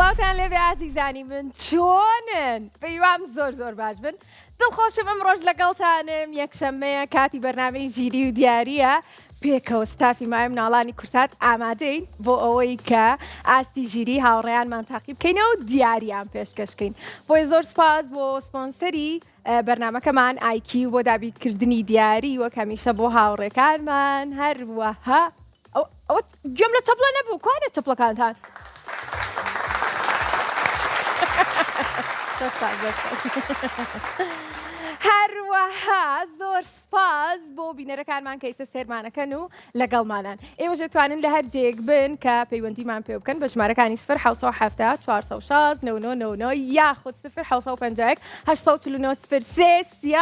سڵاتان لەبێ ئازیزانی من چۆنن؟ پێیوام زۆر باش بن. دڵخۆشم ئەمڕۆژ لەگەڵتانم یەکشەممەیە کاتی بەرنامەی ژیری و دیاریە. پێکەوە ستافی مایم ناڵانی کورسات ئامادەین بۆ ئەوەی کە ئاستی ژیری هاوڕێیانمان تاقی بکەینەوە و دیاریان پێشکەشکەین. بۆی زۆر سپاس بۆ سپۆنسەری بەرنامەکەمان ئایکی بۆ دابیتکردنی دیاری وەک هەمیشە بۆ هاوڕێکانمان هەروەها ئەوە گوێم لە چەپڵە نەبوو کوانێت چەپڵەکانتان؟ هەروەها زۆر سپاس بۆ بینەرەکانمان کە ئێستا سێرمانەکەن و لەگەڵمانان. ئێوەش دەتوانن لە هەر جێک بن کە پەیوەندیمان پێ بکەن بە ژمارەکانی 0 406 99 یاخود 0 551 849 03 13.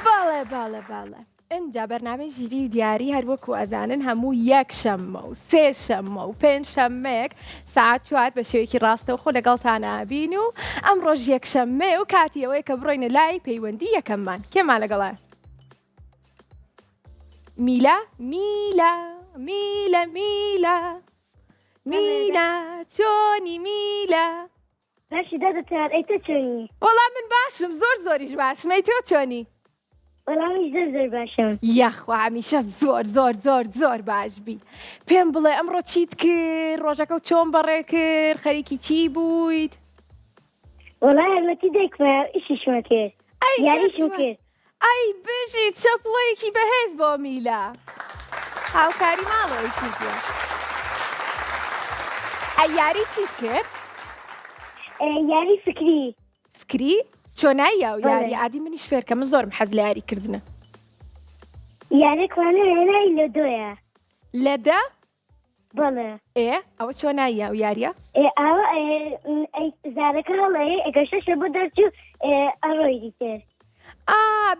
باڵێ ئەنجا بەرنامەی ژیری و دیاری هەروەکو ئەزانن هەموو یەکشەممە و سێشەممە و پێنجشەممەیەک ساعت 4 بە شێوەیەکی ڕاستەوخۆ لەگەڵتانابین و ئەمڕۆژ یەکشەممەیە و کاتی ئەوەیە کە بڕۆینە لای پەیوەندی یەکەممان. کێمان لەگەڵە؟ میلا چۆنی میلا؟ باشی دەدەتیان ئەی تۆ چۆنی؟ وەڵام من باشم زۆریش باشم. ئەی تۆ چۆنی؟ وەڵامیش زۆر باشم. یەخوا هەمیشە زۆر باش بی. پێم بڵێ ئەمڕۆ چیت کرد؟ ڕۆژەکە و چۆن بەڕێ کرد؟ خەریکی چی بوویت؟ وەڵای هەرمەتی دەیکمە ئیشیشمە کرد یاریشم کرد. ئەی بژی چەپڵەیەکی بەهێز بۆ میلا. هاوکاری ماڵەوەی کردووە. ئەی یاری چیت کرد؟ یاری فکری چۆنایە و یاری عادی منیش فێرکە من زۆرم حەز لە یاریکردنە. یاریکوانە هێنایی لە دۆیە لەدە؟ بەڵێ. ئەوە چۆنایە و یاریە؟ ئەوە زارەکە هەڵەیە ئەگەشتەشە بۆ دەرچوو ئەڕۆی دیتر.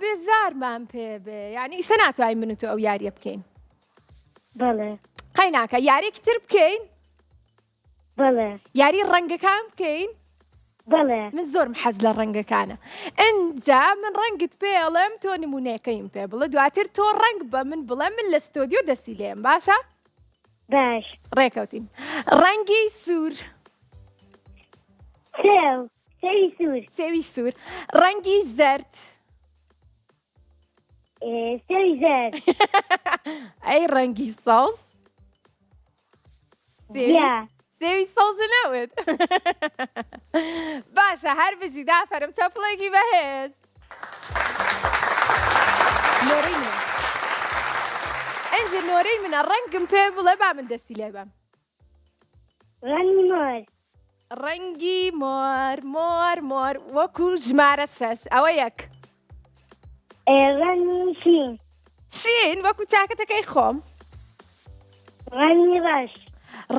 بێزارمان پێ بێ یعنی ئیسە ناتوانین من و تۆ ئەو یاریە بکەین. بەڵێ. قەی ناکە یاریێکی تر بکەین؟ بەڵێ. یاری ڕەنگەکان بکەین؟ بەڵێ. من زۆرم حەز لە ڕەنگەکانە. ئەنجا من ڕەنگت پێڵێم تۆ نمونونەکەیم پێ بڵێ دواتر تۆ ڕەنگ بە من بڵێ من لە ستۆدیۆ دەستی لێم باشە؟ باش. ڕێکەوتین. ڕەنگی سوور. سێوی سوور. ڕەنگی زەرد. سێوی زەرد. ئەی ڕەنگی سەڵز. سێوی سەڵزە نەوت. باشە هەر بژی دافەرم چەپڵێکی بەهێز. نۆرەی منە. ئەنجە نۆرەی منە ڕەنگم پێ بڵێ با من دەستی لێ بەم. ڕەنگی مۆر. ڕەنگی مۆر وەکو ژمارە 6 ئەوە یەک. ڕەنگی شین وەکو چاکەتەکەی خۆم. ڕەنگی ڕەش.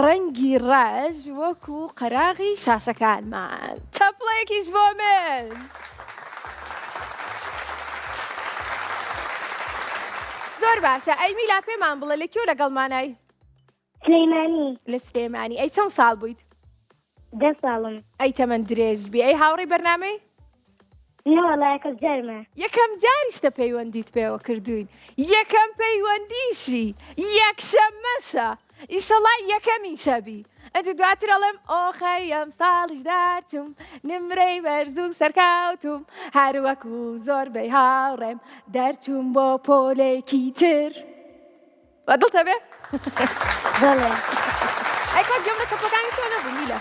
ڕەنگی ڕەش وەکو قەراغی شاشەکانمان. چەپڵەیەکیش بۆ من. زۆر باشە ئەی میلا پێمان بڵێ لە کێو لەگەڵمانای؟ سلەیمانی. لە سلێمانی. ئەی چەند ساڵ بوویت؟ 10 ساڵم. ئەی تەمەن درێژ بی. ئەی هاوڕێی بەرنامەی؟ نەوەڵای یەکەم جارمە. یەکەم جاریشتە پەیوەندیت پێوە کردوین. یەکەم پەیوەندیشی یەکشەممەشە. ئیشەڵا یەکەمی شەبی. ئەنجە دواتر ئەڵێم ئۆخەی ئەم ساڵیش دارچوم نمرەی بەرزوو سەرکاوتوم هەروەکو زۆربەی هاوڕێم دەرچوم بۆ پۆلێکی تر. بەدڵتە بێ؟ بەڵێ. ئەی کات گەم لە چەپڵەکانی تۆ نەبوو میلە.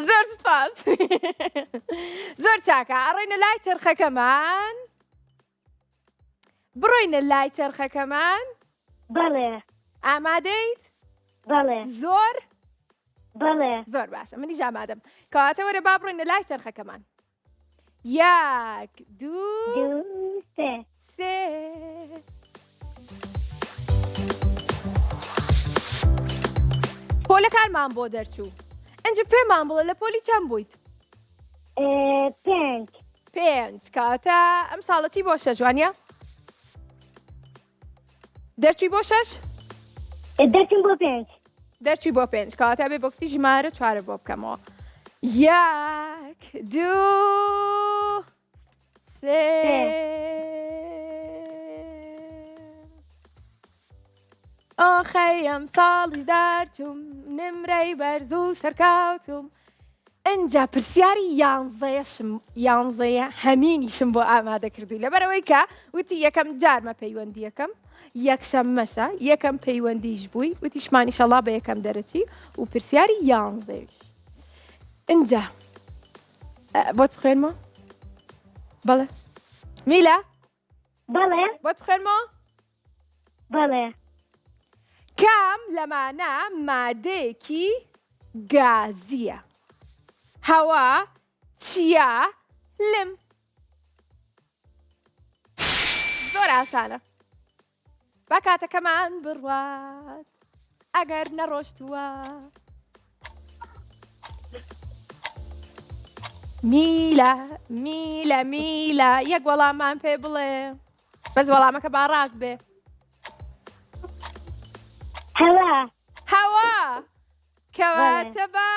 زۆر سپاس. زۆر چاکە ئەڕۆینە لای چەرخەکەمان. بڕۆینە لای چەرخەکەمان. بەڵێ. ئامادەیت؟ بەڵێ. زۆر؟ بەڵێ. زۆر باشە منیش ئامادەم. کەواتە وەرە با بڕۆینە لای چەرخەکەمان. یەک دوو سێ. پۆلەکانمان بۆ دەرچوو. ئەنجە پێمان بڵێ لە پۆلی چەند بوویت؟ 5 کاتە ئەم ساڵە چی بۆ شەژوانیە؟ دەرچووی بۆ 6؟ دەرچووم بۆ 5. دەرچووی بۆ 5 کەواتە بێ بۆکسی ژمارە 4 بۆ بکەمەوە. 1 2 ئۆخەیم ساڵی دارچووم نمرەی بەرز و سەرکاوتوم ئەنجا پرسیاری یانزەیە هەمینیشم بۆ ئامادە کردووی لەبەرەوەی کە وتی یەکەم جارمە پەیوەندیەکەم یەکشەممەشە یەکەم پەیوەندیش بووی وتی شمانیشەڵا بە یەکەم دەرەچی و پرسیاری یانزەیش ئەنجا بۆت بخوێنمەوە بەڵێ میلا بەڵێ بۆت بخوێنمەوە بەڵێ کام لەمانە مادەیەکی گازیە هەوا چیا لم زۆر ئاسانە با کاتەکەمان بڕوات ئەگەر نەڕۆشتووە میلە یەک وەڵامان پێ بڵێ بەس وەڵامەکە با ڕاست بێ هەوا کەواتە بە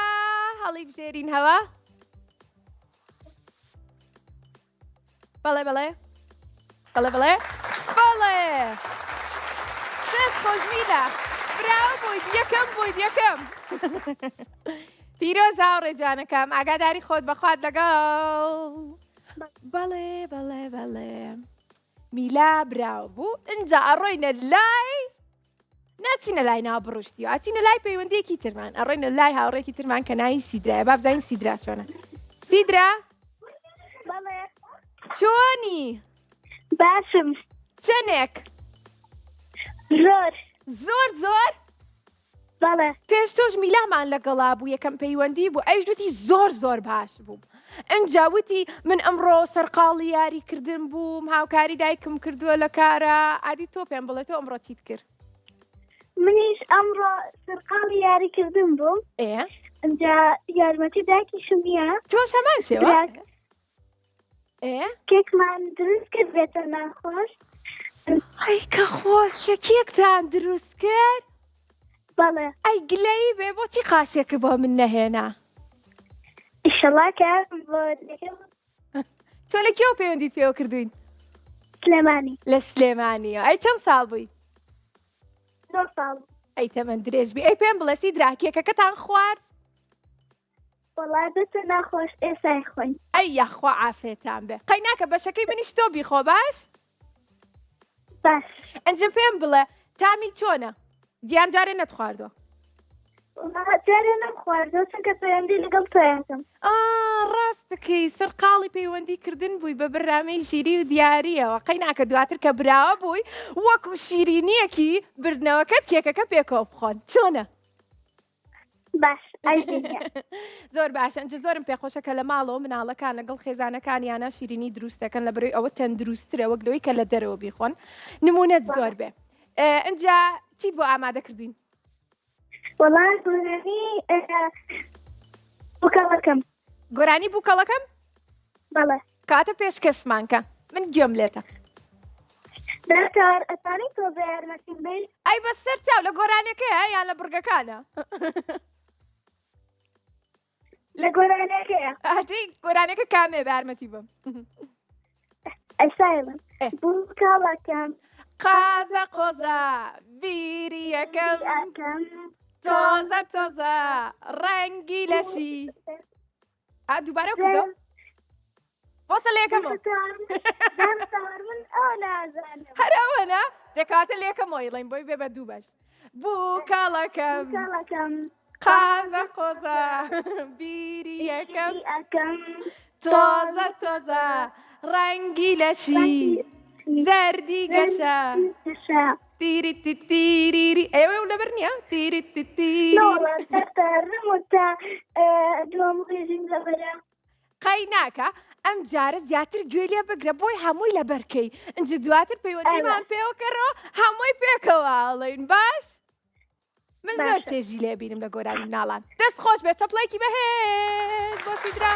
هەڵی بژێرین هەوا بەڵێ دەست خۆش میلا براو بوویت یەکەم پیرۆز هاوڕێجانەکەم ئاگاداری خۆت بەخوات لەگەڵ بەڵێ میلا براو بوو ئینجا ئەڕۆینە لای ناچینە لای نابڕشتی و ئاچینە لای پەیوەندیەکی ترمان ئەڕۆینە لای هاوڕێکی ترمان کە ناوی سیدرایە با بزانین سیدرا چۆنە سیدرا چۆنی باشم چەندێک زۆر بەڵێ پێش تۆش میلامان لەگەڵا بوو یەکەم پەیوەندی بوو ئەویش وتی زۆر باش بووم ئەنجا وتی من ئەمڕۆ سەرقاڵی یاریکردن بووم هاوکاری دایکم کردووە لە کارە عادی تۆ پێم بڵێ تۆ ئەمڕۆ چیت کرد منیش ئەمڕۆ سەرقاڵی یاریکردن بووم ئەنجا یارمەتی دایکیشم نییە تۆش هەمان شێوە کێکمان دروست کرد بێتە ناخۆش ئەی کە خۆشە کێکتان دروست کرد بەڵێ ئەی گلەی بێ بۆچی قاشێکە بۆ من نەهێنا ئیشەڵا کارم بۆ تۆ لە کێوە پەیوەندیت پێوە کردوین سلێمانی لە سلێمانیەوە ئەی چەند ساڵ بووی 9 ساڵ ئەی تەمەند درێژبی ئەی پێم بڵێ سیدرا کێکەکەتان خوارد وەڵای بێتە ناخۆش ئێسای خۆین ئەی یەخوا عافێتان بێ قەی ناکە بەشەکەی منیش تۆ بیخۆ باش ئەنجە پێم بڵێ تامی چۆنە گیان جارێ نەتخواردۆ جارێ نەخواردۆ چونکە پەیوەندی لەگەڵ تۆیەکەم ڕاستەکەی سەرقاڵی پەیوەندیکردن بووی بە بەرنامەی ژیری و دیاریەوە قەی ناکە دواتر کە براوە بووی وەکو شیرینیەکی بردنەوەکەت کێکەکە پێکەوە بخۆن چۆنە باش زۆر باشە ئەنجە زۆرم پێخۆشە کە لە ماڵەوە مناڵەکان لەگەڵ خێزانەکانیانە شیرینی دروستەکەن لە بەرەوەی ئەوە تەندروسترە وەک لەوەی کە لە دەرەوە بیخۆن نمونەت زۆر بێ ئەنجا چیت بۆ ئامادە کردوین وەڵای گۆرانی بووکەڵەکەم بەڵێ کاتە پێشکەشمانکە من گوێم لێتە دەکار ئەتانی تۆ بە یارمەتیم بێت ئەی بە سەر تاو لە گۆرانەکەیە یان لە بڕگەکانە لە گۆرانەکەیە ئاتی گۆرانەکە کامێ بە یارمەتی بم ئەسایڵم بووکەڵەکەم قازە قۆزە بیری یەکەم تۆزە ڕەنگی لەشی دووبارە بکەوە بۆسە لە یەکەمەوە هەرەوەنە دەکاتە لە یەکەمەوە ئیڵێن بۆی بێ بە دوو بەش بووکەڵەکەم قازە قۆزە بیری یەکەم تۆزە ڕەنگی لەشی زەردی گەشە تیری ئێوە لەبەر نییە تیری قەی ناکە ئەم جارە زیاتر گوێ لێ بگرە بۆی هەمووی لەبەرکەی ئەنجە دواتر پەیوەندیمان پێوە کەڕەوە هەمووی پێکەوە ئاڵێن باش من زۆر چێژی لێ بینم لە گۆرانی ناڵان دەست خۆش بێت چەپڵێکی بەهێز بۆ سیدرا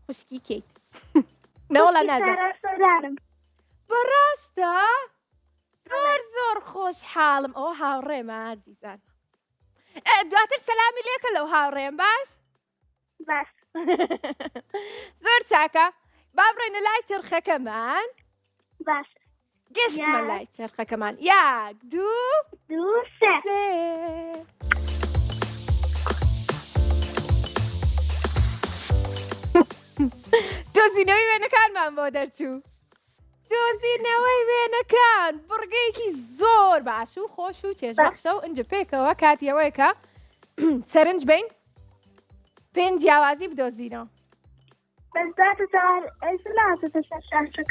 خوشکی کەیت نەوەڵا نازانم بەڕاستە زۆر خۆشحاڵم ئەوە هاوڕێمە ئازیزان دواتر سەلامی لێکە لەو هاوڕێم باش باش. زۆر چاکە با بڕێنە لای چرخەکەمان باش. گەشتمە لای چرخەکەمان 1 2 دوو سێ. 3 دۆزینەوەی وێنەکانمان بۆ دەرچوو دۆزینەوەی وێنەکان بڕگەیەکی زۆر باش و خۆش و چێژبەخشە و ئەنجە پێکەوە کاتیەوەیکە سەرنج بین پێنج جیاوازی بدۆزینەوە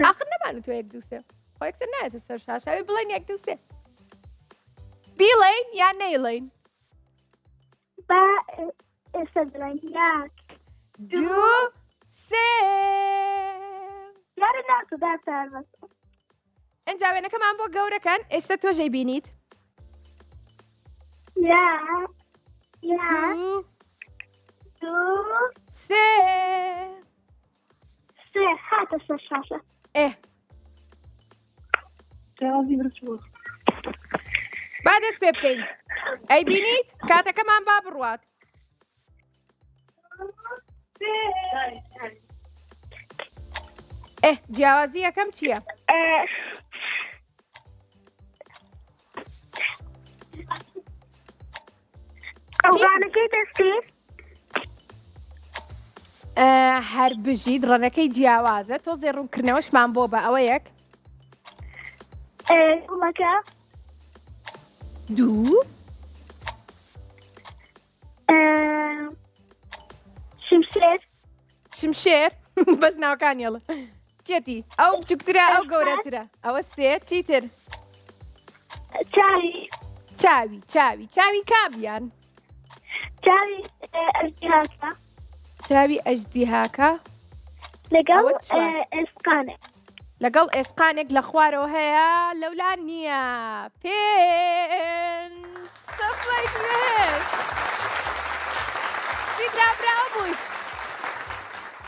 آخر نەمانو تۆ 1 2 3 خۆ یەکسەر نایەتە سەر شاشاوی بڵێن 1 2 3 بیڵێین یان نەیڵێین با ئێستا دڵێن 1 2 3 یارە ناتو داتار بەس ئەنجا وێنەکەمان بۆ گەورەکەن ئێستا تۆژەی بینیت یا 2 دوو 3 سێ هاتە سەر شاشە. با دەست پێ بکەین ئەی بینیت کاتەکەمان با بڕوات جیاوازی یەکەم چییە؟ ئەوغانەکەی دەستی هەر بژیت ڕەنەکەی جیاوازە تۆزێ ڕوونکردنەوەشمان بۆ بە ئەوە یەک گوڵەکە 2 شمشێر شمشێر بەس ناوەکانیڵە چێتی ئەو بچووکترە ئەو گەورەترە ئەوە سێ چیتر چاوی چاوی کامیان چاوی ئەژدیهاکە چاوی ئەژدیهاکە لەگەڵ ئێسقانێک لەگەڵ ئێسقانێک لە خوارەوە هەیە لەولان نییە پێن سەفڵێک هێش بیدرابراوە بووی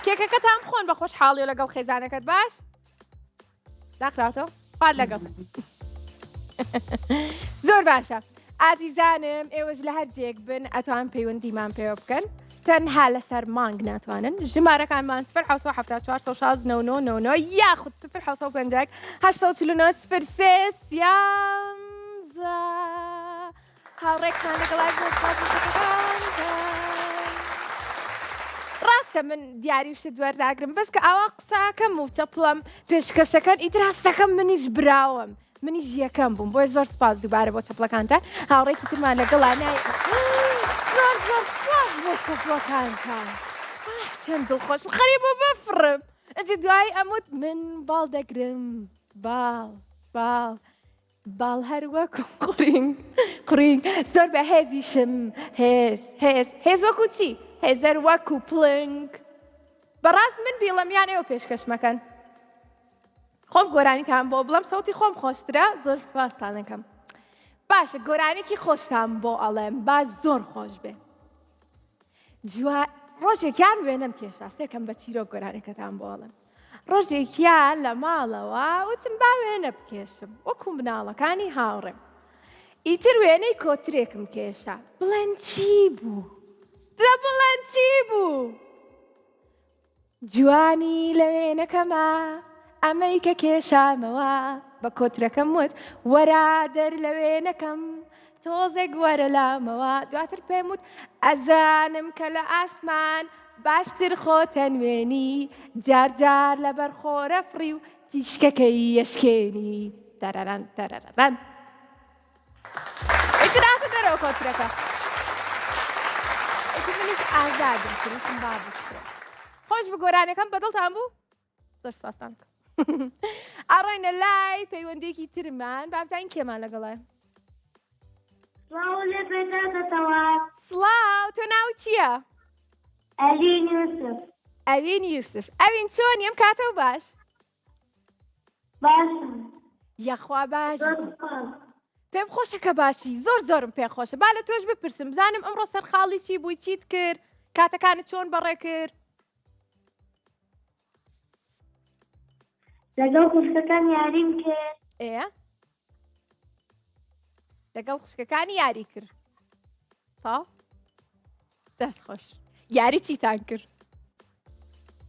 کێکەکەتان بخۆن بە خۆشحاڵی و لەگەڵ خێزانەکەت باش داخراتەوە پات لەگەڵ زۆر باشە ئازیزانم ئێوەش لە هەر جێک بن ئەتوان پەیوەندیمان پێوە بکەن تەنها لەسەر مانگ ناتوانن ژمارەکانمان 0 یاخود 0 849 03 سیانزە هاوڕێکمان لەگەڵای بۆ ڕاستە من دیاری وشت دووەرداگرم بەس کە ئاوا قساکەم و چەپڵەم پێشکەشەکان ئیتراستەکەم منیش براوم منیش یەکەم بووم بۆی زۆر سپاس دووبارە بۆ چەپڵەکانتان هاوڕێکی ترمان لەگەڵا نای زۆر سپاس بۆ چەپڵەکانتان چەند دڵخۆش خەری بۆ بفڕم ئەجێ دوای ئەموت من باڵ دەگرم باڵ هەر وەکو قڕینگ زۆر بە هێزیشم هێز وەکو چی؟ هێزەر وەکو پڵنگ بەڕاست من بیڵەمیان ئێوە پێشکەشمەکەن خۆم گۆرانیتان بۆ بڵم سەوتی خۆم خۆشترە زۆر سپاستان دەکەم باشە گۆرانێکی خۆشتان بۆ ئەڵێم با زۆر خۆش بێ ڕۆژێکیان وێنەم کێشا سێکەم بە چیرۆک گۆرانەکەتان بۆ ئەڵێم ڕۆژێکیان لە ماڵەوە وتم با وێنە بکێشم وەکو مناڵەکانی هاوڕێم ئیتر وێنەی کۆترێکم کێشا بڵێن چی بوو؟ بڵێن چی بوو؟ جوانی لە وێنەکەمە ئەمەی کە کێشامەوە بە کۆترەکەم وت وەرا دەر لە وێنەکەم تۆزێک وەرە لامەوە دواتر پێم وت ئەزانم کە لە ئاسمان باشتر خۆتە نوێنی جار لەبەر خۆرە فڕی و تیشکەکەی یەشکێنی تەرەرەن ئیتراتە دەرەوە کۆترەکە منیش ئازادم کردم با بشترە خۆش بە گۆرانەکەم بەدڵتان بوو؟ زۆر سپاسان ئاڕۆینە لای پەیوەندێکی ترمان بابزانین کێمان لەگەڵای سڵاو لێ بێنەکەتەوە سڵاو تۆ ناو چییە؟ ئەلین یوسف ئەوین یوسف ئەوین چۆنی ئەم کاتە و باش؟ باشە یەخوا باش پێم خۆشە کە باشی زۆرم پێ خۆشە با لە تۆش بپرسم بزانم ئەمڕۆ سەرخاڵی چی بووی چیت کرد کاتەکانت چۆن بەڕێ کرد لەگەڵ خوشکەکان یاریم کرد لەگەڵ خوشکەکانی یاری کرد دەست خۆش یاری چیتان کرد؟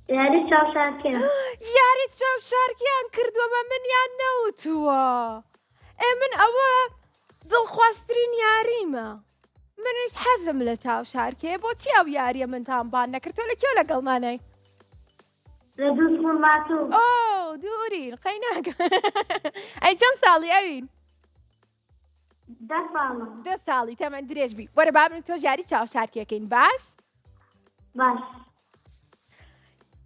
یاری چاوشارکێ یاری چاوشارکیان کردووە بە منیان نەوتووە من ئەوە دڵخوازترین یاریمە منیش حەزم لە چاوشارکێ بۆچی ئەو یاریە منتان بان نەکردۆ لە کێو لەگەڵمانای لە دوو سوڵماتوو ئۆ دوورین قەی ناکە ئەی چەند ساڵی ئەوین 10 ساڵم 10 ساڵی تەمەەن درێژ بی وەرە بابن تۆ یاری چاوشارکیەکەین باش باش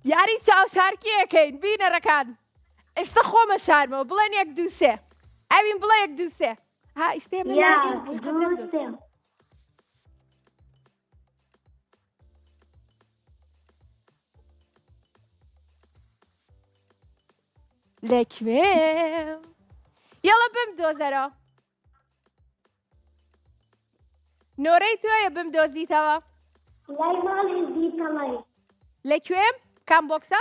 یاری چاوشارکیەکەین بینەرەکان ئێستا خۆمە شارمەوە بڵێن 1 2 3 ئەوین بڵێ 1 2 3 ها ئیسێ من یەک دوو سێ لەکوێم یاڵە بمدۆزەرە نۆرەی تۆیە بمدۆزیتەوە لای ماڵی زیتەڵی لەکوێم کام بۆکسە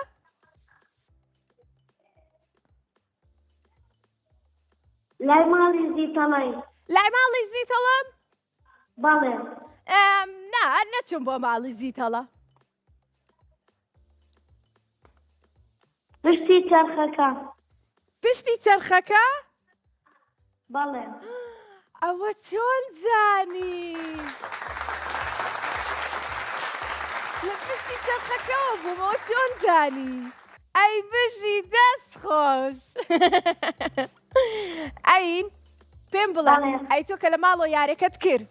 لای ماڵی زیتەڵی لای ماڵی زیتەڵەم بەڵێ نا نەچم بۆ ماڵی زیتەڵە پشتی چرخەکە پشتی چرخەکە بەڵێ ئەوە چۆن زانی لە پشتی چرخەکەەوە بوومەوە چۆن زانی ئەی بژی دەست خۆش ئەین پێم بڵێ ئەی تۆ کە لە ماڵەوە یارەکەت کرد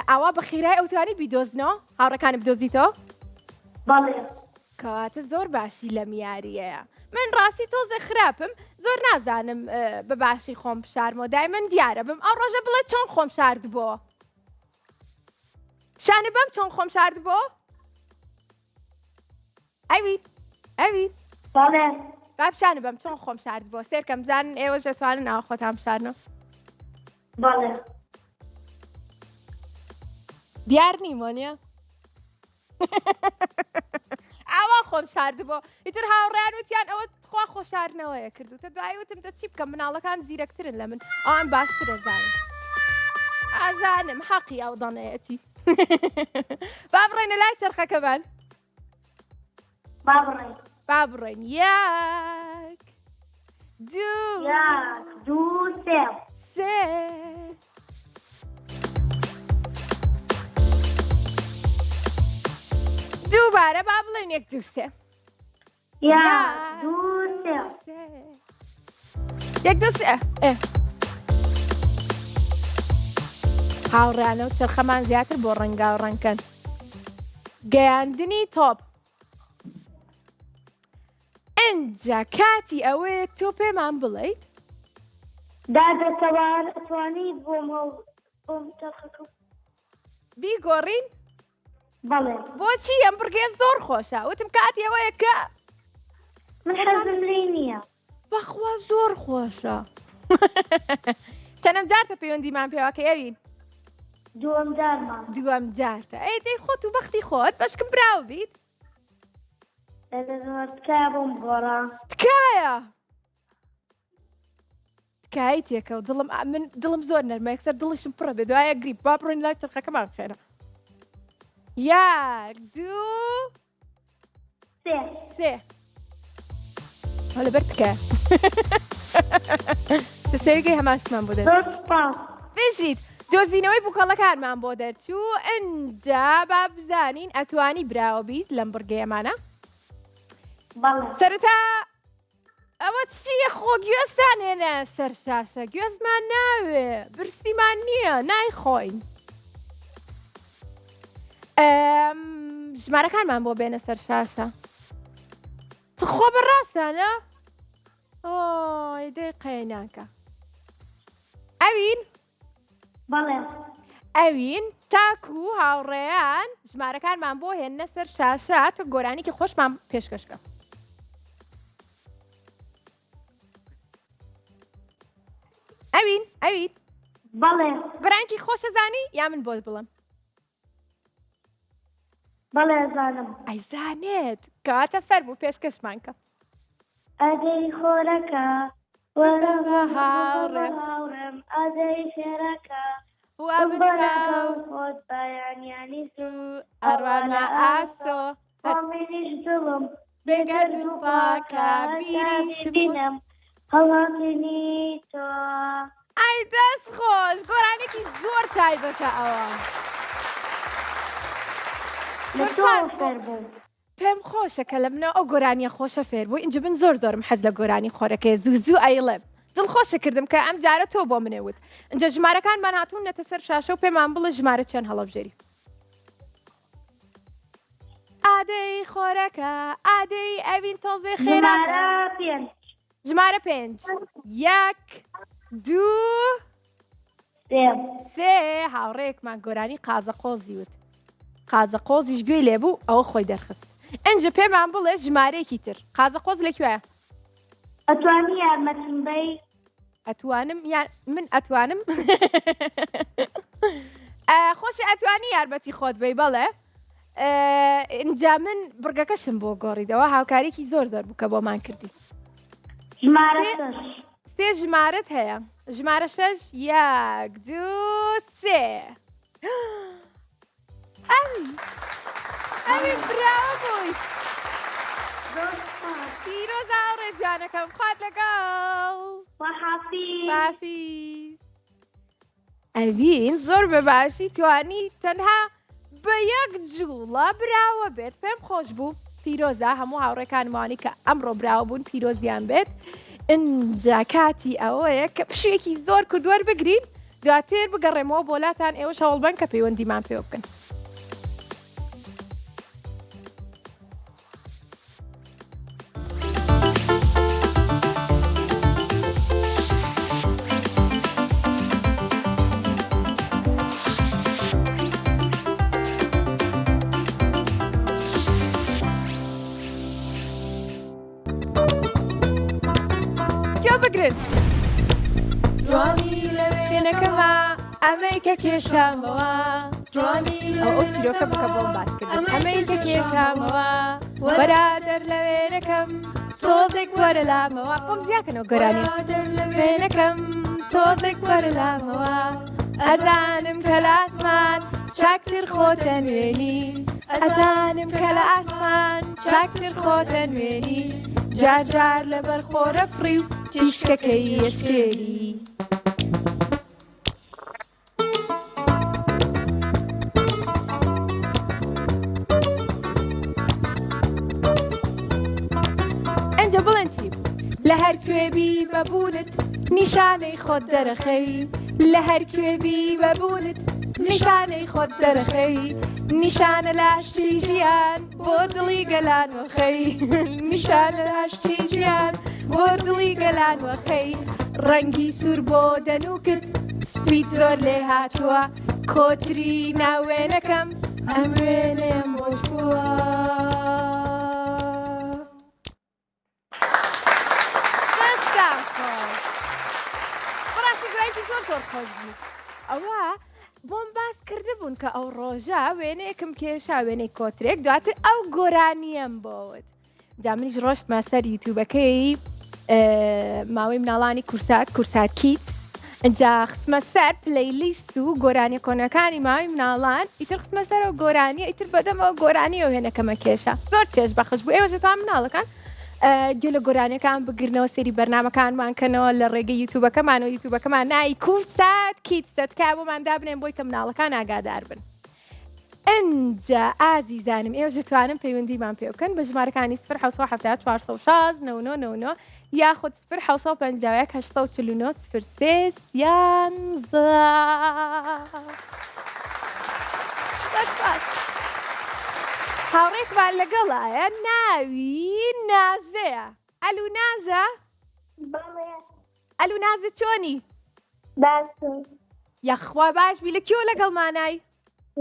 ئاوا بە خیرای ئەوتوانی بیدۆزنەوە هاوڕەکانت بدۆزیتەوە بەڵێ کەواتە زۆر باشی لەم یاریەیە من ڕاستی تۆزە خراپم زۆر نازانم بە باشی خۆم بشارمەوە دای من دیارە بم ئەو ڕۆژە بڵێ چۆن خۆم شاردبووە شانە بەم چۆن خۆم شاردبووە ئەوی بەڵێ بابشانە بەم چۆن خۆم شاردبووە سێرکەم زانن ئێوە دەتوانن ئاوا خۆتان بشارنەوە بەڵێ دیار نیمۆنیە ئاوا خۆم شاردبووە ئیتر هاوڕێیان وتیان ئەوە خوا خۆشاردنەوەیە کردوتە دوایی وتم دە چی بکەم مناڵەکان زیرەکترن لە من ئەوان باشترە زانم ئازانم حەقی ئەو دەنەیەتی با بڕێنە لای چرخەکەمان با بڕێ با بڕێن 1 2 یەک دوو سێ 3 دووبارە با بڵێن 1 2 3 یەک دوو سێ 1 2 3 هاوڕێانە و چرخەمان زیاتر بۆ ڕەنگا و ڕەنکەن گەیاندنی تۆپ ئەنجا کاتی ئەوەیە تۆ پێمان بڵێیت دادەتەوار ئەتوانیت بۆم چرخەکە بیگۆڕین بەڵێ بۆچی ئەم بڕگێ زۆر خۆشە وتم کاتی ئەوەیە کە من حەزم لێی نییە بەخوا زۆر خۆشە چەندەم جارتە پەیوەندیمان پێوەکە ئەوین دووەم جارمان دووەم جارتە ئەی دەی خۆت و بەختی خۆت بەشکم براو بیت تکایە بۆم گۆڕە تکایە تکایی تێکەوە دڵم زۆر نەرمە یەکسەر دڵیشم پڕە بێ دوایە گریپ با بڕۆین لای چرخەکەمان خێرە 1 2 سێ 3 هەڵە بەر تکایە سەسەویگەی هەماشمان بۆ دەر زۆر سپاس بژیت دۆزینەوەی بووکەڵەکانمان بۆ دەرچوو ئەنجا با بزانین ئەتوانی براوە بیت لەم بڕگەیەمانە بەڵێ سەرەتا ئەوە چییە خۆ گوێستان هێنا سەر شاشە گوێزمان ناوێ برسیمان نییە نایخۆین ژمارەکانمان بۆ بێنە سەر شاشە خۆ بەڕاستانە ئۆی دەی قەیناکە ئەوین بەڵێ ئەوین تاکو و هاوڕێیان ژمارەکانمان بۆ هێنە سەر شاشە تۆ گۆرانێکی خۆشمان پێشکەشکە ئەوین بەڵێ گۆرانێکی خۆشە زانی یا من بۆت بڵم بەڵێ زانم ئەیزانێت کەواتە فەرموو پێشکەشمان کە ئەدەی خۆرەکە وەرە هاوڕێم هاوڕێم ئەدەی شێرەکە وبلغوا خود يعني سو أروان أسو ومنش ظلم بقرد وفاكا بيري بینم هەڵاتنی تۆ ئای دەست خۆش گۆرانێکی زۆر تایبەتە ئەوە لە تۆ فێر بووم پێم خۆشە کە لە منەوە ئەو گۆرانیە خۆشە فێر بوو اینجا من زۆرم حەز لە گۆرانی خۆرەکەی زوو ئەیڵێم دڵخۆشە کردم کە ئەم جارە تۆ بۆ منێوت اینجا ژمارەکانمان هاتوون نەتە سەر شاشە و پێمان بڵە ژمارە چەند هەڵەبژێری ئادەی خۆرەکە ئادەی ئەوین تۆزێ خێراکە پێنج ژمارە 5 1 2 3 هاوڕێکمان گۆرانی قازەقۆزی وت قازەقۆزیش گوێی لێبوو ئەوە خۆی دەرخست ئەنجە پێمان بڵێ ژمارەیەکی تر قازەقۆز لەکوێیە ئەتوانی یارمەتیم بەی ئەتوانم یان من ئەتوانم خۆشی ئەتوانی یارمەتی خۆت بەی بەڵێ اینجا من بڕگەکەشم بۆ گۆڕیدەوە هاوکارێکی زۆر بوو کە بۆمان کردی ژمارە سێ ژمارەت هەیە ژمارە 6 1 2 3 ئەوی براوە بووی پیرۆز هاوڕێ جانەکەم خوات لەگەڵ بافیز ئەوین زۆر بەباشی توانی تەنها بە یەک جوڵە براوە بێت پێم خۆش بوو پیرۆزە هەموو هاوڕێکانمانی کە ئەمڕۆ براوە بوون پیرۆزیان بێت اینجا کاتی ئەوەیە کە پشوێکی زۆر کردوەر بگرین دواتر بگەڕێمەوە بۆلاتان ئێوە هەوڵبەن کە پەیوەندیمان پێ بکەن بگرن شوێنەکەمە ئەمەی کە کێشامەوە ئەو چیرۆکە بکە بۆم باسکردن ئەمەی کە کێشامەوە بەرادەر لە وێنەکەم تۆزێک وەرە لامەوە خۆم زیاکەنەوە گۆرانی وێنەکەم تۆزێک وەرە لامەوە ئەزانم کە لە ئاسمان چاکتر خۆتە نوێنی ئەزانم کە لە ئاسمان چاکتر خۆتە نوێنی جار لەبەر خۆرە فڕی و تیشکەکەی ئێشێری ئەنجە بڵێنتی لە هەر کوێبی بەبوونت نیشانەی خۆت دەرەخەی لە هەر کوێبی بەبوونت نیشانەی خۆت دەرەخەی نیشانە لاشتی ژیان بۆ دڵی گەلان وەخەی نیشانە لاشتی ژیان بۆ دڵی گەلان وەخەی ڕەنگی سوور بۆ دەنووکت سپیت زۆر لێ هاتووە کۆتری ناوێنەکەم ئەم وێنەیەم بۆ تووە دەستان خۆش بەڕاستی گوایکی زۆر خۆش بوو ئەوە بۆم باس کرده بوون کە ئەو ڕۆژە وێنەیەکم کێشا وێنەی کۆترێک دواتر ئەو گۆرانیەم بۆت جا منیش ڕۆشتمە سەر یوتیوبەکەی ماوەی مناڵانی کورسات کیت اینجا خستمە سەر پلەیلیست و گۆرانی کۆنەکانی ماوەی مناڵان ئیتر خستمە سەرەوە گۆرانیە ئیتر بەدەمەوە گۆرانیەوە وێنەکەمە کێشا زۆر چێش بەخش بوو ئێوەش تا مناڵەکان گوێ لە گۆرانەکان بگرنەوە سەری بەرنامەکانمانکەنەوە لە ڕێگەی یوتیوبەکەمان و یوتیوبەکەمان ناوی کورسات کیت کا بۆمان دابنێن بۆی کە مناڵەکان ئاگادار بن ئەنجا ئازیزانم ئێوە دەتوانن پەیوەندیمان پێ بکەن بە ژمارەکانی 0 یاخود 0 هاوڕێکمان لەگەڵایە ناوی نازەیە ئەلو نازە ئەلو نازە چۆنی یەخوا باشبی لە کێوە لەگەڵمانای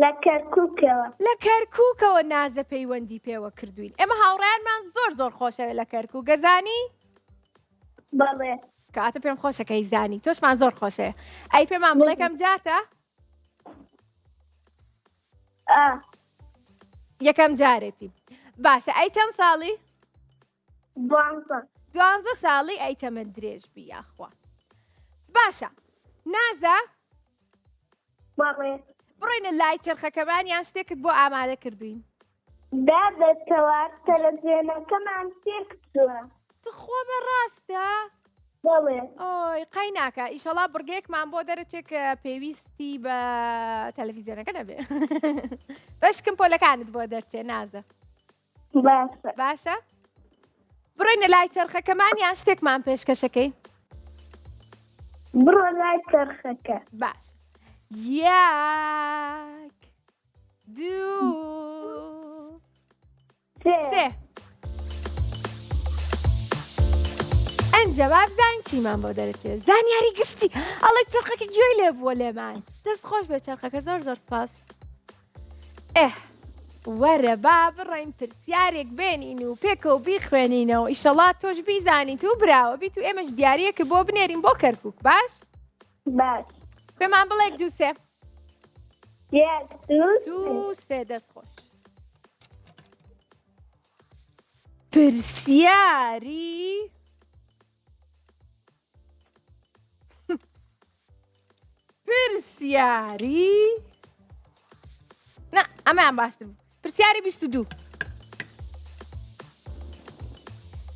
لە کەرکووکەوە لە کەرکووکەوە نازە پەیوەندی پێوە کردوین ئێمە هاوڕێیانمان زۆر خۆشەوێ لە کەرکوو گەزانی بەڵێ کاتە پێم خۆشەکەی زانی تۆشمان زۆر خۆشەیە ئەی پێمان بڵێکم جاتە یەکەم جارێتی باشە ئەی چەند ساڵی 12 ساڵی ئەی تەمە درێژ بی یاخوا باشە نازە بەڵێ بڕۆینە لای چرخەکەمان یان شتێکت بۆ ئامادە کردوین دادەتەوە تەلەڤیزیۆنەکەمان سێک چووە تخۆ بەڕاستە بەڵێ ئۆی قەی ناکە ئیشەڵا بڕگەیەکمان بۆ دەرەچێت کە پێویستی بە تەلەڤیزیۆنەکە نەبێ بەشکم پۆلەکانت بۆ دەرچێ نازە باشە باشە بڕۆینە لای چرخەکەمان یان شتێکمان پێشکەشەکەی بڕۆ لای چەرخەکە باش یەک دوو سێ ئەنجە با بزانین چیمان بۆ دەرەچێت زانیاری گشتی ئەڵێ چرخەکە گوێی لێ بووە لێمان دەست خۆش بە چرخەکە زۆر زۆر سپاس وەرە با بڕۆین پرسیارێک بێنین و پێکەوە بیخوێنینەوە ئیشەڵا تۆش بیزانیت و براوە بیت و ئێمەش دیارەکە بۆ بنێرین بۆ کەرکووک باش باش پێمان بڵێک دوو سێ یەک دوو سێ دەست خۆش پرسیاری پرسیاری نه ئەمان باشتر بوو پرسیاری 22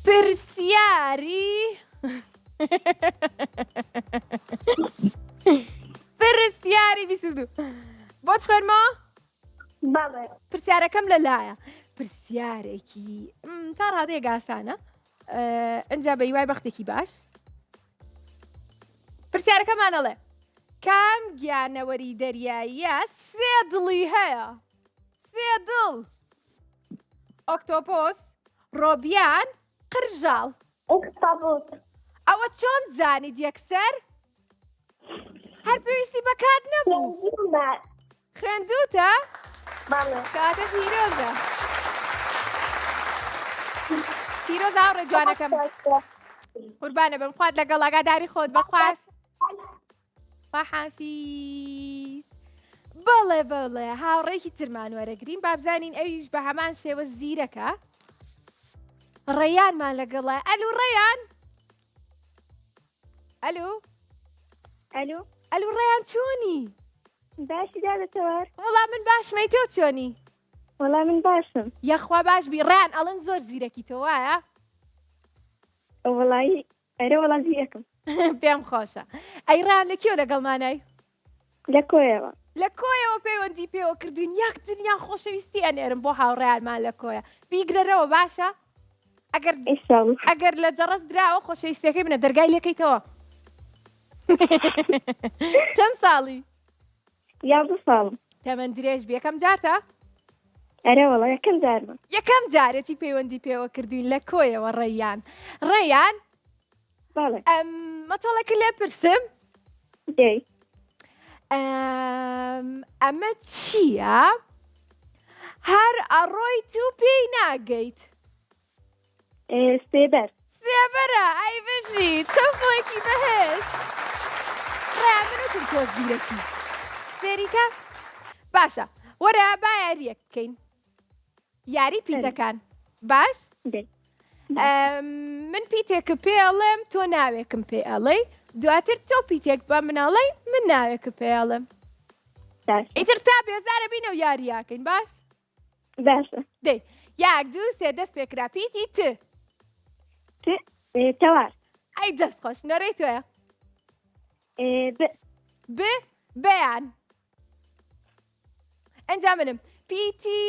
پرسیاری پرسیاری 22 بۆت خوێنمەوە بەڵێ پرسیارەکەم لەلایە پرسیارێکی تا ڕادەیە گاسانە ئەنجا بە هیوای بەختێکی باش پرسیارەکەمانەڵێ کام گیانەوەری دەریاییە سێ دڵی هەیە سێ دڵ ئۆکتۆپۆس ڕۆبیان قرژاڵ ئۆکتۆپۆس ئەوە چۆن زانیت یەکسەر هەر پێویستی بەکات نەبوو خوێندووتە بەڵێ کاتە پیرۆزە پیرۆز هاوڕێ جوانەکەم قوربانە بم خوات لەگەڵ ئاگاداری خۆت بەخواست بەحافیز بەڵێ بەڵێ هاوڕێکی ترمان وەرەگرین با بزانین ئەویش بە هەمان شێوە زیرەکە ڕێیانمان لەگەڵە ئەلو ڕێیان ئەلو ئەلو ئەلو ڕێیان چۆنی باشی دادەتەوە وەڵام من باشمەی تۆ چۆنی وەڵام من باشم یەخوا باش بی ڕێیان ئەڵەن زۆر زیرەکی تۆ وایە وەڵایی ئەرە وەڵام زیرەکەم پێم خۆشە ئەیڕان لە کێو لەگەڵمانای لە کۆیەوە لە کۆیەوە پەیوەندی پێوە کردوین یەک دنیا خۆشەویستی ئەنێرم بۆ هاوڕێیانمان لە کۆیە بیگرەرەوە باشە ئەگەر لە جەڕەس دراوە خۆشەویستەکەی بنە دەرگای لەکەیتەوە چەند ساڵی 11 ساڵم تەمەەن درێژ بێکەم جارتە ئەرە وەڵا یەکەم جارمە یەکەم جارەتی پەیوەندی پێوە کردوین لە کۆیەوە ڕێیان بەڵێ مەتەڵەکە لێ پرسم دەی ئەمە چییە؟ هەر ئەڕۆیت و پێی ناگەیت سێبەر سێبەرە ئەی بژی تەفڵێکی بەهێز ڕێیان منوتم تۆ زیرەکی سێریکە باشە وەرە با یاریەک بکەین یاری پیتەکان باش؟ من پیتێکە پێڵێم تۆ ناوێکم پێ ئەڵێ دواتر تۆ پیتێک بە مناڵێ من ناوێکە پێڵم ئیتر تا بێزارە بینە و یاریاکەین باش؟ باشە دەی یاک دوو سێ دەست پێکرا پیتی تەوار ئەی دەست خۆش نەڕێی تۆیە بەیان ئەنجا منم پیتی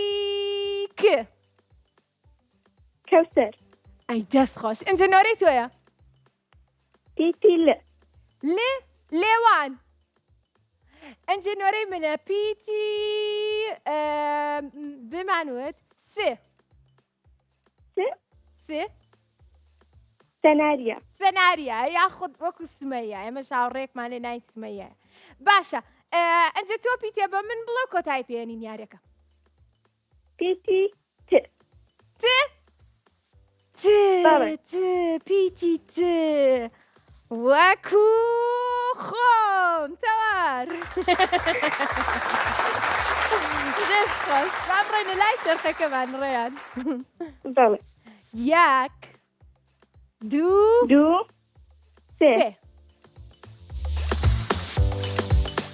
کەوسەر ئەی دەست خۆش ئەنجا نۆرەی تۆیە پیتی لێوان ئەنجا نۆرەی منە پیتی بمانوت سێ سەناریە یاخود وەکو سمەیە ئێمە هاوڕێکمانێ نای سمەیە باشە ئەنجە تۆ پیتێ بە من بڵێ کۆتای پێێنین یاریەکە پیتی پیتی وەکو خۆم تەوار دەست خۆش با بڕێنە لای چرخەکەمان ڕێیان یەک دوو سێ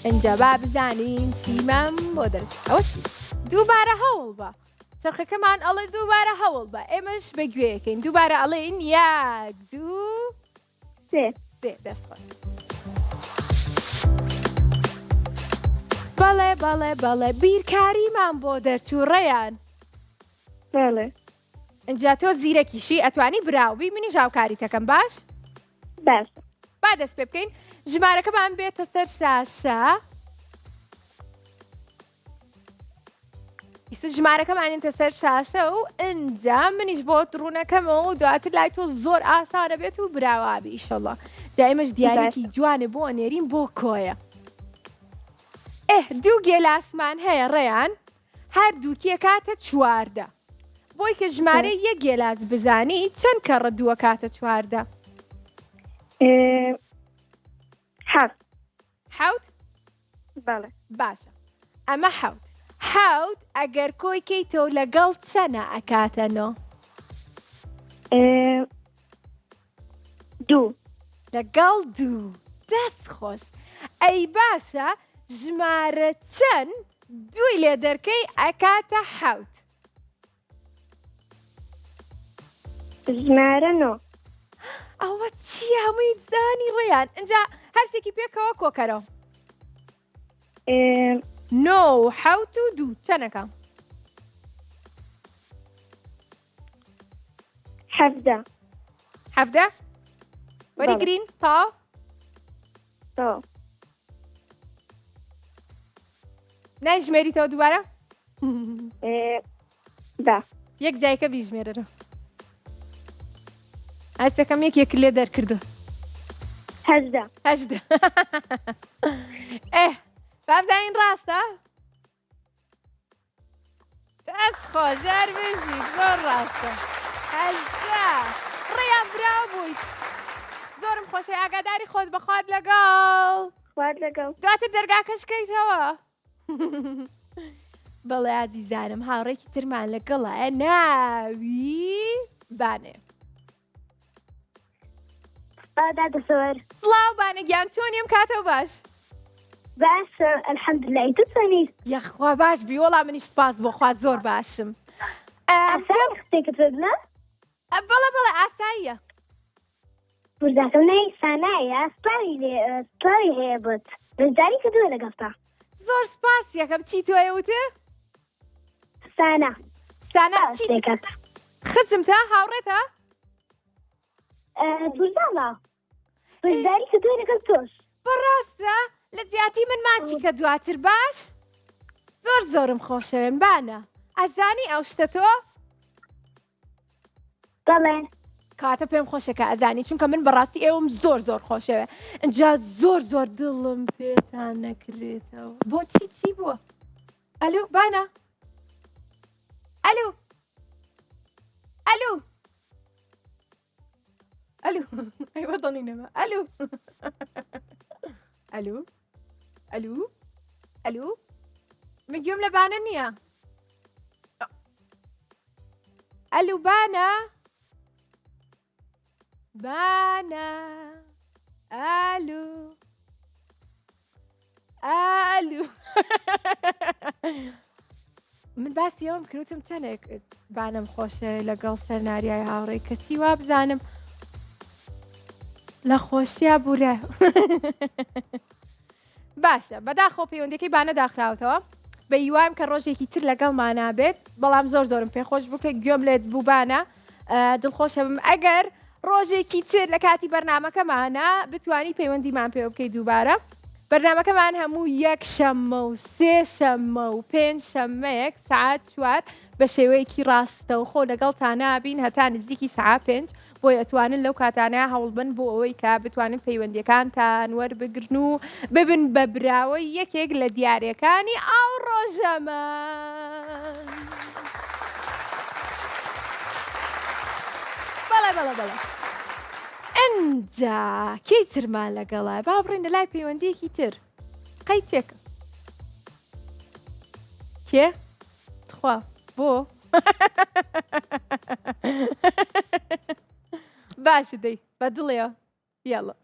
اینجا با بزانین چیمان بۆ دەرچێت ئەوە چی دووبارە هەوڵ بە چرخەکەمان ئەڵێ دووبارە هەوڵ بە ئێمەش بە گوێیەکەین دووبارە ئەڵێین یەک دوو سێ سێ دەستخۆش بەڵێ بەڵێ بەڵێ بیرکاریمان بۆ دەرچوو ڕێیان بەڵێ اینجا تۆ زیرەکیشی ئەتوانی براوبی منی ژاوکاری تەکەم باش باش با دەست پێ بکەین ژمارەکەمان بێتە سەر شاشە ئیستا ژمارەکەمانێتە سەر شاشە و ئینجا منیش بۆ ڕوونەکەمەوە و دواتر لای تۆ زۆر ئاسانە بێت و براوابی ئیشەڵڵا جا ئێمەش دیارێکی جوانە بۆ ئەنێرین بۆ کۆیە دوو گێلاسمان هەیە ڕێیان هەر دووکیە کاتە چواردە بۆی کە ژمارە یەک گێلاس بزانی چەند کەڕە دووە کاتە چواردە حەوت حەوت بەڵێ باشە ئەمە حەوت ئەگەر کۆی کەیتەوە لەگەڵ چەنە ئەکاتەنەوە دوو لەگەڵ دوو دەست خۆش ئەی باشە ژمارە چەند دووی لێ دەرکەی ئەکاتە حەوت ژمارە نۆ ئەوە چی هەمووی زانی ڕێیان اینجا هەرسێکی پێکەوە کۆکەرەوە نۆ حەوت و دوو چەنەکە حەفدە وەریگرین تاو تۆ نایژمێریتەوە دووبارە دا یەک جایکە بیژمێرەرە ئاستەکەم یەک لێ دەرکردو هەژدە بابزانین ڕاستە دەست خۆشار بژی زۆر ڕاستە هەژدە ڕێیان براو بوویت زۆرم خۆشە ئاگاداری خۆت بەخوات لەگەڵ خوارد لەگەڵ دواتر دەرگاکەشکەیتەوە بەڵێ ئازیزانم هاوڕێکی ترمان لەگەڵایە ناوی بانێ دادەسەوەر سڵاو بانەگیان چۆنیم کاتەوە باش باشە ئەلحەمدولای تو چۆنی یەخوا باش بیوەڵا منیش سپاس بۆ خوا زۆر باشم شتێکت بڵە بەڵێ ئاساییە برداکەم نای سانایە سڵاوی هەیە بۆت ڕێزداری کردووە لەگەڵتا زۆر سپاس یەکەم چی تۆیە وتە سانا شتێکەت خزمتە هاوڕێتە برداڵە ڕێزداری کردووە لەگەڵ تۆش بەڕاستە لە زیاتی من ماچی کە دواتر باش زۆرم خۆشەوێن بانە ئەزانی ئەو شتە تۆ بەڵێ کاتە پێم خۆشەکە ئەزانی چونکە من بەڕاستی ئێوەم زۆر خۆشەوێ اینجا زۆر دڵم پێتان نەکرێتەوە بۆچی چی بووە ئەلو بانە ئەلو ئەیوە دڵینەوە ئەلو من گوێم لە بانە نییە ئەلو بانە ئەلو من باسی ئەوم کردوتم چەندێک بانم خۆشە لەگەڵ سەرناریای هاوڕێی کەچی وا بزانم لە خۆشییا بورە باشە بەداخۆ پەیوەندەکەی بانە داخراوەتەوە بە هیوایم کە ڕۆژێکی تر لەگەڵمان نابێت بەڵام زۆرم پێخۆش بوو کە گوێم لێت بوو بانە دڵخۆشە بم ئەگەر ڕۆژێکی تر لە کاتی بەرنامەکەمانە بتوانی پەیوەندیمان پێ بکەی دووبارە بەرنامەکەمان هەموو یەک شەممە و سێ شەممە و پێنج شەممەیەک سعات 4 بە شێوەیەکی ڕاستەوخۆ لەگەڵتان نابین هەتا نزیکی سعات 5 بۆی ئەتوانن لەو کاتانە هەوڵبن بۆ ئەوەی کە بتوانن پەیوەندیەکانتان وەربگرن و ببن بە براوەی یەکێک لە دیارەکانی ئەو ڕۆژەمان. بەڵێ ئەنجا کەی ترمان لەگەڵە با بڕێنە لای پەیوەندیەکی تر قەی چێکە کێ خوا بۆ باشە دەی بە دڵێە یاڵە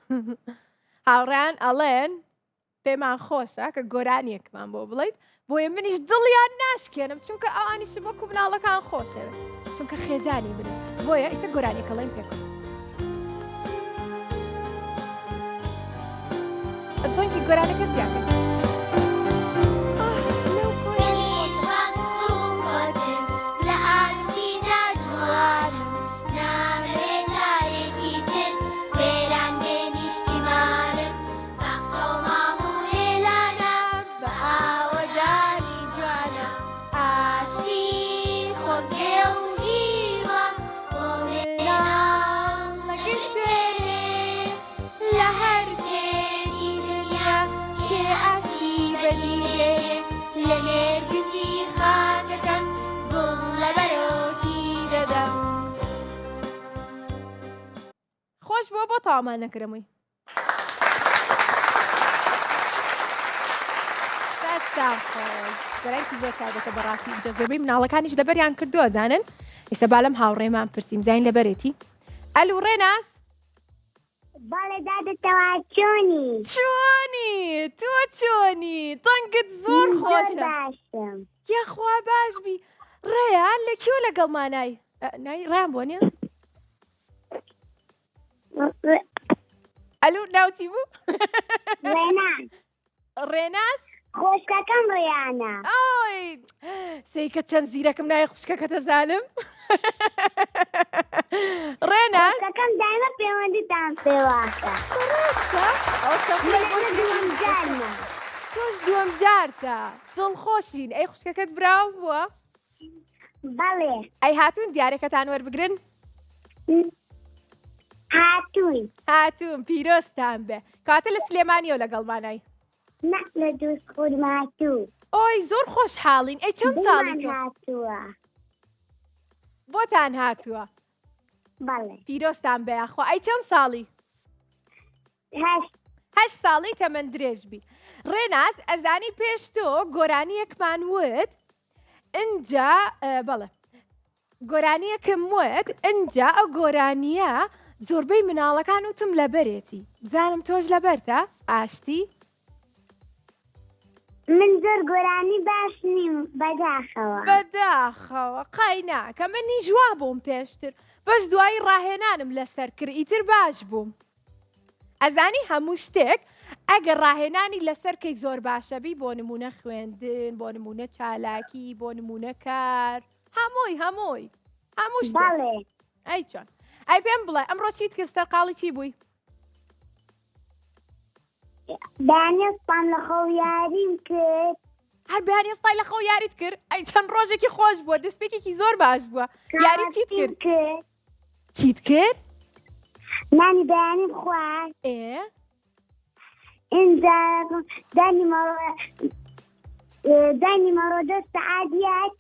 هاوڕێیان ئەڵێن پێمان خۆشە کە گۆرانیەکمان بۆ بڵیت بۆیە منیش دڵیان ناشکێنم چونکە ئەوانیش وەکو مناڵەکان خۆشەوێت چونکە خێزانی بن بۆیە ئیتە گۆرانیەکەڵێن پێکەوە ئەزۆنکی گۆرانەکە زیاتر خۆش بۆ بۆ تاوامان نەکرمووی گەرانکی زۆر سادەکە بەڕاستی جەزۆربەی مناڵەکانیش لەبەریان کردووە زانن ئێستا با لەم هاوڕێمان پرسییم زین لەبەرێتی ئەلو ڕێناس بەڵێ دادەتەوە چۆنی تۆ چۆنی تەنگت زۆر خۆشە باشم یاخوا باش بی ڕێیان لە کێوە لەگەڵمانای نای ڕیان بۆ نیە ئەلو ناوچی بوو ڕێناس ڕێناس خۆشکەکەم ڕێیانە ئۆی سەیکە چەند زیرەکەم نایە خوشکەکەتە زانم ڕێناس خۆشکەکەم دایمە پەیوەندیتان پێواکە تۆش دووەم جارتە دڵخۆشین ئەی خوشکەکەت براو بووە بەڵێ ئەی هاتوون دیارەکەتان وەربگرن هاتوون پیرۆستان بێ کاتە لە سلێمانیەوە لەگەڵمانای نە لە دووسخور هاتوو ئۆی زۆر خۆشحاڵین ئەی چەند ساڵی تۆ هاتووە بۆتان هاتووە بەڵێ پیرۆستان بێ یاخوا ئەی چەند ساڵی هەشت ساڵی تەمەند درێژ بی ڕێناس ئەزانی پێش تۆ گۆرانیەکمان وت ئینجا بەڵێ گۆرانیەکم وت ئینجا ئەو گۆرانیە زۆربەی مناڵەکان وتم لەبەرێتی بزانم تۆش لەبەرتە ئاشتی من زۆر گۆرانی باش نیم بەداخەوە قای ناکە منی جوا بووم پێشتر بەش دوایی ڕاهێنانم لەسەر کرد ئیتر باش بووم ئەزانی هەموو شتێک ئەگەر ڕاهێنانی لەسەرکەی زۆر باشەبی بۆ نمونە خوێندن بۆ نمونە چالاکی بۆ نمونە کار هەمووی هەموو شتێک ئەی چۆن ئەی پێم بڵێ ئەمڕۆ چیت کرد سەرقاڵی چی بووی بەیانێستان لە خەو یاریم کرد هەر بەیانێستا لە خەو یاریت کرد ئەی چەند ڕۆژێکی خۆش بووە دەستپێکێکی زۆر باش بووە یاری چیت کرد نانی بەیانیم خوارد اینجا دانی مەڕۆ دەستە عادیات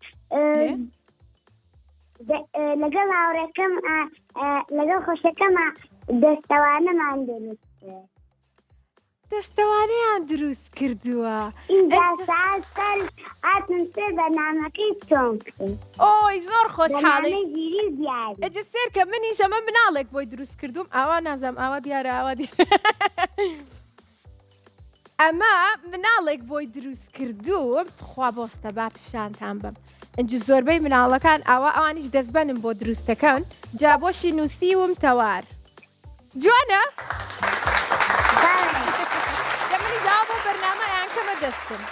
لەگەڵ هاوڕێکەم لەگەڵ خۆشەکەمە دەستەوانەمان دەنووسێت دەستەوانەیان دروست کردووە اینجا ساعت هاتن سێ بەرنامەکەی چۆن کرد ئۆی زۆر خۆشحاڵی زیری دیاری ئەجە سێر کە منیش ئەمە مناڵێک بۆی دروست کردوم ئاوا نازەم ئاوا دیارە ئاوا ئەمە مناڵێک بۆی دروست کردووم خوا بۆستە با پیشانتان بم ئەنج زۆربەی مناڵەکان ئاوا ئەوانیش دەستبەنم بۆ دروستەکەن جا بۆشی نووسیوم تەوار جوانە دەمنی دا بۆ بەرنامەیان کەمە دەستم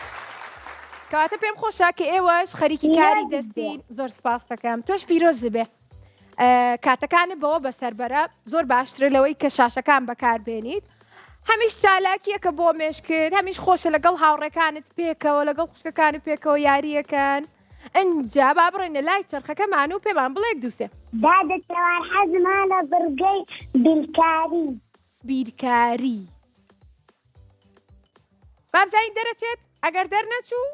کەواتە پێم خۆشە کە ئێوەش خەریکی کاری دەستین زۆر سپاس دەکەم تۆش پیرۆز بێ کاتەکانت بەوە بەسەربەرە زۆر باشترە لەوەی کە شاشەکان بەکاربێنیت هەمیش چالاکیەکە بۆ مێش کرد هەمیش خۆشە لەگەڵ هاوڕێکانت پێکەوە لەگەڵ خوشکەکانت پێکەوە یاریەکەن ئەنجا با بڕێنە لای چرخەکەمان و پێمان بڵێک دووسێ دادەتەوار حەزمان لە بڕگەی بیرکاری بابزین دەرەچێت ئەگەر دەرنەچوو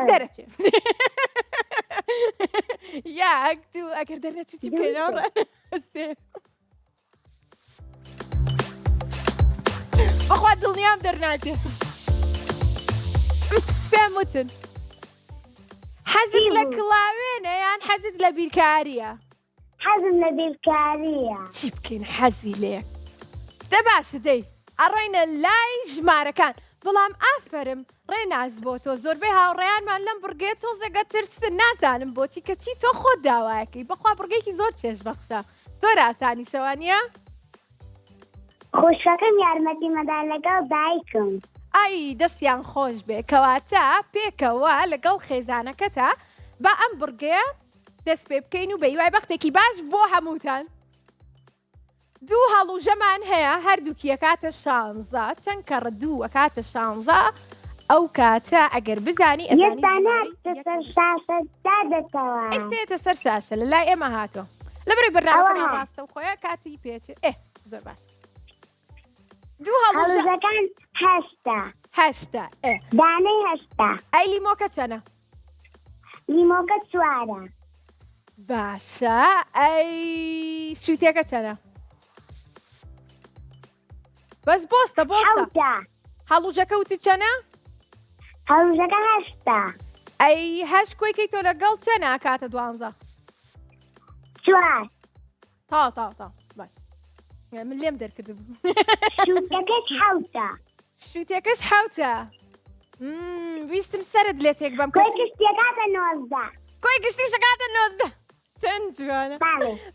دەرەچێت یاک دوو ئەگەر دەرنەچوو چی بکەینەوە بەخوا دڵنیام دەرناچێت پێم وتن حەزت لە کڵاوێنە یان حەزت لە بیرکاریە حەزم لە بیرکاریە چی بکەین حەزی لێ شتە باشە دەی ئەڕۆینە لای ژمارەکان بەڵام ئافرم ڕێناز بۆ تۆ زۆربەی هاوڕێیانمان لەم بڕگێ تۆزێگە ترسن نازانم بۆچی کەچی تۆ خۆت داوایەکەی بەخوا بڕگێکی زۆر چێژبەخشە زۆر ئاسانی شەوانە خۆشەکەم یارمەتی مەدا لەگەڵ دایکم ئای دەستیان خۆش بێ کەواتە پێکەوە لەگەڵ خێزانەکەتە با ئەم بڕگەیە دەست پێ بکەین و بەیوای بەختێکی باش بۆ هەمووتان دوو هەڵوژەمان هەیە هەردووکی ئەکاتە 16 چەند کەڕە دوو ئەکاتە 16 ئەو کاتە ئەگەر بزانی ئێستێتە سەر شاشە لە لای ئێمە هاتۆ لەبەرەوەی بەرنامە ڕاستە و خۆیان کاتی پێچێ زۆر باش دوو هەڵوژەکان هەشتا دانەی هەشتا ئەی لیمۆکە چەنە لیمۆکە 4 باشە ئەی شووتێکە چەنە بەس بۆستە هەڵوژەکە وتی چەنە هەڵوژەکە هەشتا ئەی هەش کۆیکەی تۆ لەگەڵ چەنە کاتە 12 4 تا باش من لێم دەرکرد بوو شووتەکەش حوتە شووتێکەش حوتە ویستم سەرت لێ تێک بەم کۆی گشتێکاتە 19 کۆی گشتی شکاتە 19 چەند جوانە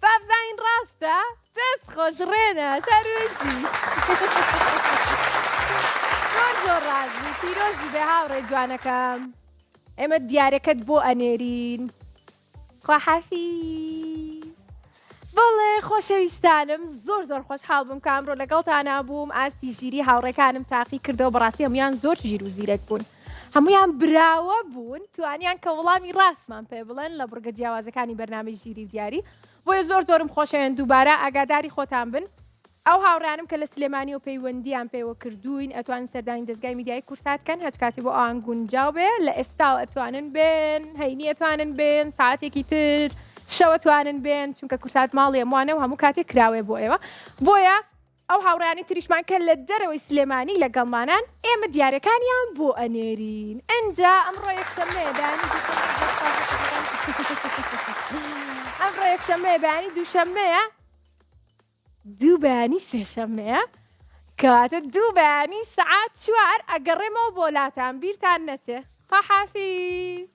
بابزانین ڕاستە دەست خۆش ڕێنە سەرۆکی زۆر ڕازی پیرۆزی بێ هاوڕێ جوانەکەم ئێمە دیارەکەت بۆ ئەنێرین خواحافیز بەڵێ خۆشەویستانم زۆر خۆشحاڵ بووم کامڕۆ لەگەڵتانە بووم ئاستی ژیری هاوڕێکانم تاقی کردەوە بەڕاستی هەمویان زۆر ژیر و زیرەک بوون هەمویان براوە بوون توانیان کە وەڵامی ڕاستمان پێ بڵێن لە بڕگە جیاوازەکانی بەرنامەی ژیری و دیاری بۆیە زۆرم خۆشەوێن دووبارە ئاگاداری خۆتان بن ئەو هاوڕانم کە لە سلێمانی و پەیوەندیان پێوە کردوین ئەتوانن سەردانی دەستگای میدیای کورساتکەن هەچ کاتی بۆ ئەوان گونجاو بێ لە ئێستاوە ئەتوانن بێن هەینی ئەتوانن بێن ساعتێکی تر شەوە توانن بێن چونکە کورسات ماڵی ئەموانە و هەموو کاتێک کراوێ بۆ ئێوە بۆیە ئەو هاوڕانی تریشمان کە لە دەرەوەی سلێمانی لەگەڵمانان ئێمە دیارەکانیان بۆ ئەنێرین ئەنجا ئەمڕۆ یەکشەممەیە ئەمڕۆ یەکشەممەیە بەیانی دووشەممەیە دوو بەیانی سێشەممەیە کەواتە دوو بەیانی سەعات 4 ئەگەڕێمەوە بۆلاتان بیرتان نەچێ خواحافیز